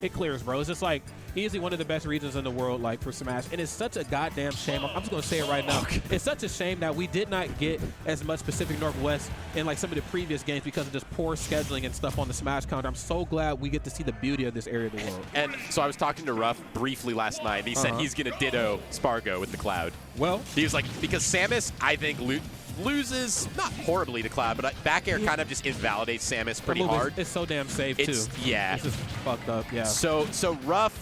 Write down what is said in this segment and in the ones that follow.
It clears, bro. It's just like easily one of the best regions in the world, like for Smash, and it's such a goddamn shame. I'm just gonna say it right now. Okay. It's such a shame that we did not get as much Pacific Northwest in like some of the previous games because of just poor scheduling and stuff on the Smash calendar. I'm so glad we get to see the beauty of this area of the world. And so I was talking to Ruff briefly last night. And he said he's gonna ditto Sparg0 with the Cloud. Well, he was like, because Samus, I think loses not horribly to Cloud, but back air kind of just invalidates Samus pretty hard. It's so damn safe too. Yeah, it's just fucked up. Yeah. So Ruff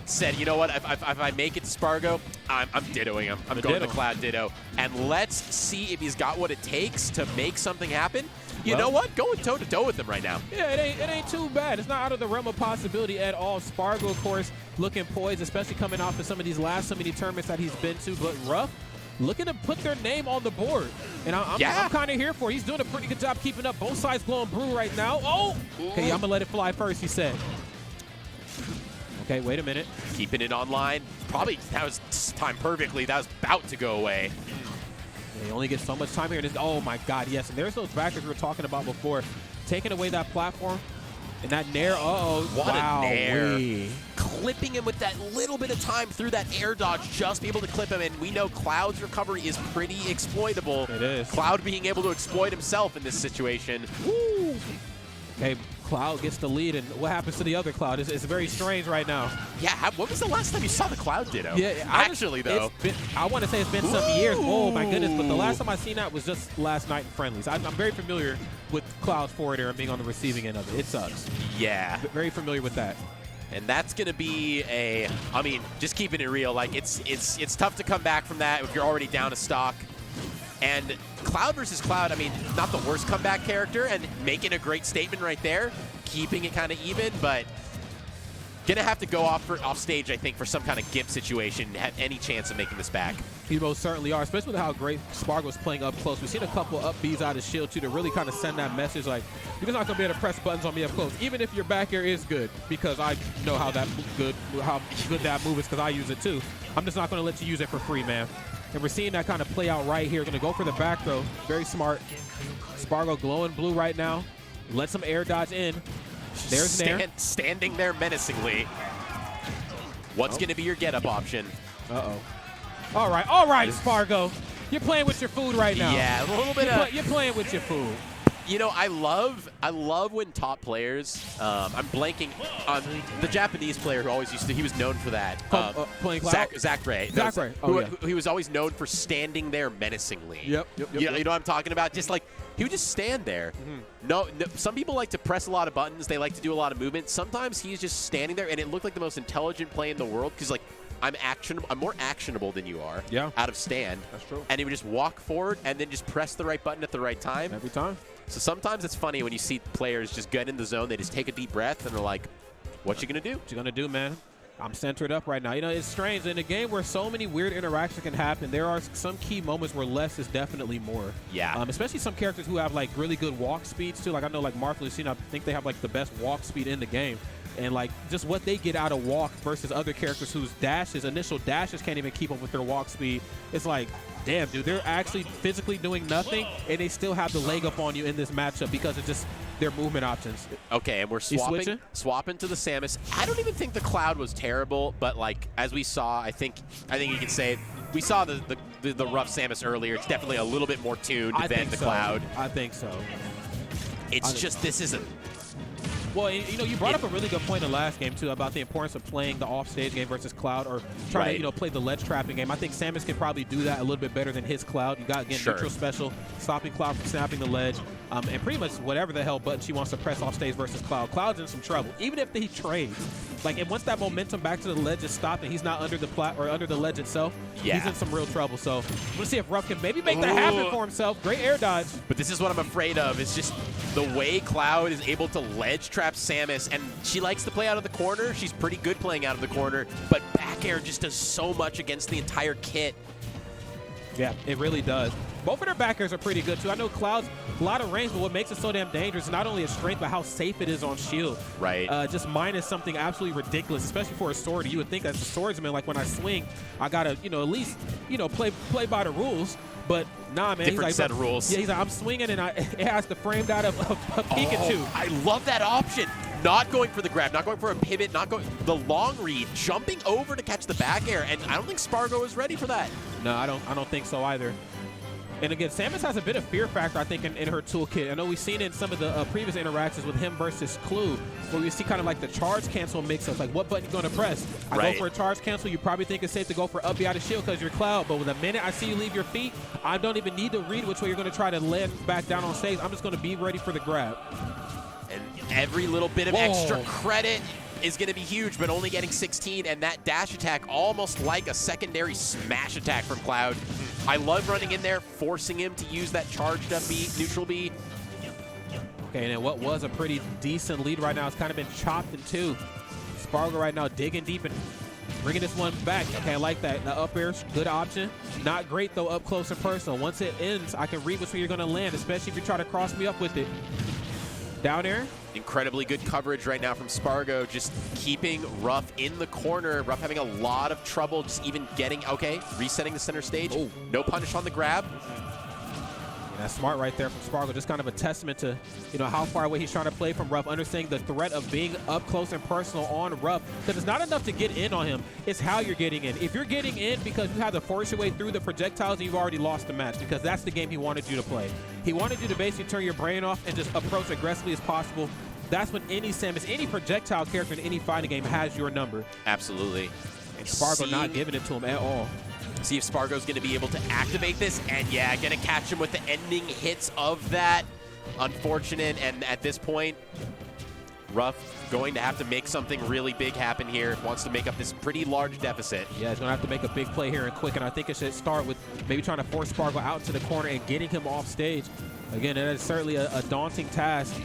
said, you know what? If I make it to Sparg0, I'm dittoing him. I'm going to Cloud ditto, and let's see if he's got what it takes to make something happen. You know what? Going toe to toe with him right now. Yeah, it ain't too bad. It's not out of the realm of possibility at all. Sparg0, of course, looking poised, especially coming off of some of these last so many tournaments that he's been to. But Ruff, looking to put their name on the board. And I'm kind of here for it. He's doing a pretty good job keeping up both sides glowing blue right now. Oh! Okay, I'm going to let it fly first, he said. Okay, wait a minute. Keeping it online. Probably that was timed perfectly. That was about to go away. They only get so much time here. Oh, my God, yes. And there's those backers we were talking about before. Taking away that platform. And that nair, What a nair. Clipping him with that little bit of time through that air dodge, just be able to clip him. And we know Cloud's recovery is pretty exploitable. It is. Cloud being able to exploit himself in this situation. Woo! Okay, Cloud gets the lead, and what happens to the other Cloud? It's very strange right now. Yeah, when was the last time you saw the Cloud ditto? Yeah, actually, though. I want to say it's been some years. Oh, my goodness, but the last time I seen that was just last night in Friendlies. I'm very familiar with Cloud's forward air and being on the receiving end of it. It sucks. Yeah. Very familiar with that. And that's going to be I mean, just keeping it real, like it's tough to come back from that if you're already down a stock. And Cloud versus Cloud, I mean, not the worst comeback character, and making a great statement right there, keeping it kind of even, but gonna have to go off stage, I think, for some kind of gimp situation to have any chance of making this back. You most certainly are, especially with how great Sparg0 was playing up close. We've seen a couple up Bs out of shield too to really kind of send that message like, you're just not gonna be able to press buttons on me up close, even if your back air is good, because I know how good that move is because I use it too. I'm just not gonna let you use it for free, man. And we're seeing that kind of play out right here. Going to go for the back throw. Very smart. Sparg0 glowing blue right now. Let some air dodge in. There's Nair. Standing there menacingly. What's going to be your get-up option? Uh-oh. All right, Sparg0. You're playing with your food right now. Yeah, a little bit You're playing with your food. You know, I love when top players, I'm blanking on the Japanese player who always used to, he was known for that. Playing Cloud? Zach Ray. Zach Ray. Who he was always known for standing there menacingly. Yep. You know what I'm talking about? Just like, he would just stand there. No, some people like to press a lot of buttons. They like to do a lot of movement. Sometimes he's just standing there, and it looked like the most intelligent play in the world because, like, I'm more actionable than you are out of stand. That's true. And he would just walk forward and then just press the right button at the right time. Every time. So sometimes it's funny when you see players just get in the zone, they just take a deep breath, and they're like, what you going to do? What you going to do, man? I'm centered up right now. You know, it's strange. In a game where so many weird interactions can happen, there are some key moments where less is definitely more. Yeah. Especially some characters who have, like, really good walk speeds, too. Like, I know, like, Martha Lucina, I think they have, like, the best walk speed in the game. And, like, just what they get out of walk versus other characters whose initial dashes can't even keep up with their walk speed. It's like, damn, dude, they're actually physically doing nothing, and they still have the leg up on you in this matchup because it's just their movement options. Okay, and we're swapping to the Samus. I don't even think the Cloud was terrible, but, like, as we saw, I think you can say we saw the rough Samus earlier. It's definitely a little bit more tuned than the Cloud. I think so. It's just this isn't. Well, you know, you brought up a really good point in the last game, too, about the importance of playing the off-stage game versus Cloud or trying to, you know, play the ledge trapping game. I think Samus can probably do that a little bit better than his Cloud. You got, again, neutral special, stopping Cloud from snapping the ledge, and pretty much whatever the hell button she wants to press off-stage versus Cloud. Cloud's in some trouble, even if he trades. Like, and once that momentum back to the ledge is stopped and he's not under the ledge itself, he's in some real trouble. So we'll see if Ruff can maybe make that happen for himself. Great air dodge. But this is what I'm afraid of. It's just the way Cloud is able to ledge trap Samus, and she likes to play out of the corner. She's pretty good playing out of the corner, but back air just does so much against the entire kit. Yeah, it really does. Both of their back airs are pretty good, too. I know Cloud's a lot of range, but what makes it so damn dangerous is not only its strength, but how safe it is on shield. Right. Just minus something absolutely ridiculous, especially for a sword. You would think as a swordsman, like when I swing, I got to, you know, at least, you know, play by the rules. But nah, man. Different set of rules. Yeah, he's like, I'm swinging, and it has the framed out of Pikachu. I love that option. Not going for the grab, not going for a pivot, not going the long read, jumping over to catch the back air, and I don't think Sparg0 is ready for that. No, I don't think so either. And again, Samus has a bit of fear factor, I think, in her toolkit. I know we've seen it in some of the previous interactions with him versus Clue, where we see kind of like the charge cancel mix-ups, like what button you're going to press. I go for a charge cancel, you probably think it's safe to go for up, be out of shield because you're Cloud, but with the minute I see you leave your feet, I don't even need to read which way you're going to try to land back down on stage. I'm just going to be ready for the grab. And every little bit of extra credit is going to be huge, but only getting 16, and that dash attack almost like a secondary smash attack from Cloud. I love running in there, forcing him to use that charged up B, neutral B. Okay, and then what was a pretty decent lead right now has kind of been chopped in two. Sparg0 right now digging deep and bringing this one back. Okay, I like that. The up air's good option. Not great, though, up close and personal. Once it ends, I can read which way you're going to land, especially if you try to cross me up with it. Down air. Incredibly good coverage right now from Sparg0, just keeping Ruff in the corner. Ruff having a lot of trouble just even getting, okay, resetting the center stage. Oh, no punish on the grab. Yeah, that's smart right there from Sparg0. Just kind of a testament to, you know, how far away he's trying to play from Ruff, understanding the threat of being up close and personal on Ruff. Because it's not enough to get in on him. It's how you're getting in. If you're getting in because you have to force your way through the projectiles, you've already lost the match, because that's the game he wanted you to play. He wanted you to basically turn your brain off and just approach aggressively as possible. That's when any Samus, any projectile character in any fighting game has your number. Absolutely. And Sparg0 not giving it to him at all. See if Sparg0's going to be able to activate this, and yeah, going to catch him with the ending hits of that. Unfortunate, and at this point, Ruff going to have to make something really big happen here. Wants to make up this pretty large deficit. Yeah, he's going to have to make a big play here and quick, and I think it should start with maybe trying to force Sparg0 out into the corner and getting him off stage. Again, that is certainly a daunting task,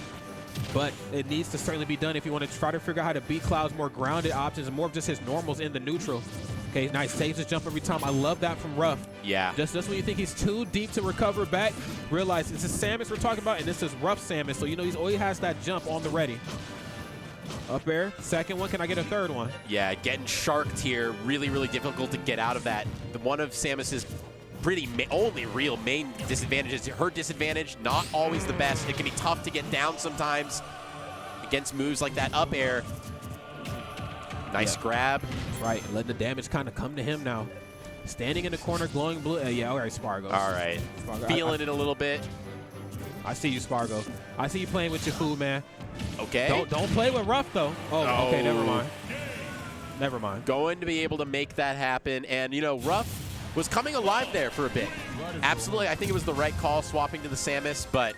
but it needs to certainly be done if you want to try to figure out how to beat Cloud's more grounded options and more of just his normals in the neutral. Okay, nice. Saves his jump every time. I love that from Ruff. Yeah. Just when you think he's too deep to recover back, realize this is Samus we're talking about, and this is Ruff Samus. So, you know, he's always has that jump on the ready. Up air. Second one. Can I get a third one? Yeah, getting sharked here. Really, really difficult to get out of that. One of Samus's only real main disadvantages. Her disadvantage, not always the best. It can be tough to get down sometimes against moves like that up air. Nice grab. Right, letting the damage kind of come to him now. Standing in the corner, glowing blue. Yeah, all right, Sparg0. All right. Feeling it a little bit. I see you, Sparg0. I see you playing with your food, man. Okay. Don't play with Ruff, though. Oh, okay, never mind. Never mind. Going to be able to make that happen. And, you know, Ruff was coming alive there for a bit. Absolutely, I think it was the right call swapping to the Samus, but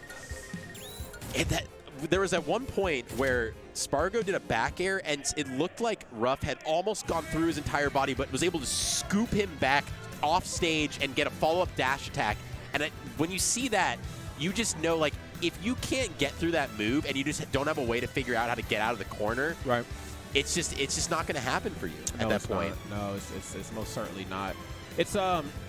there was at one point where Sparg0 did a back air, and it looked like Ruff had almost gone through his entire body, but was able to scoop him back off stage and get a follow-up dash attack. And when you see that, you just know, like, if you can't get through that move and you just don't have a way to figure out how to get out of the corner, right? It's just not going to happen for you at that point. No, it's most certainly not. It's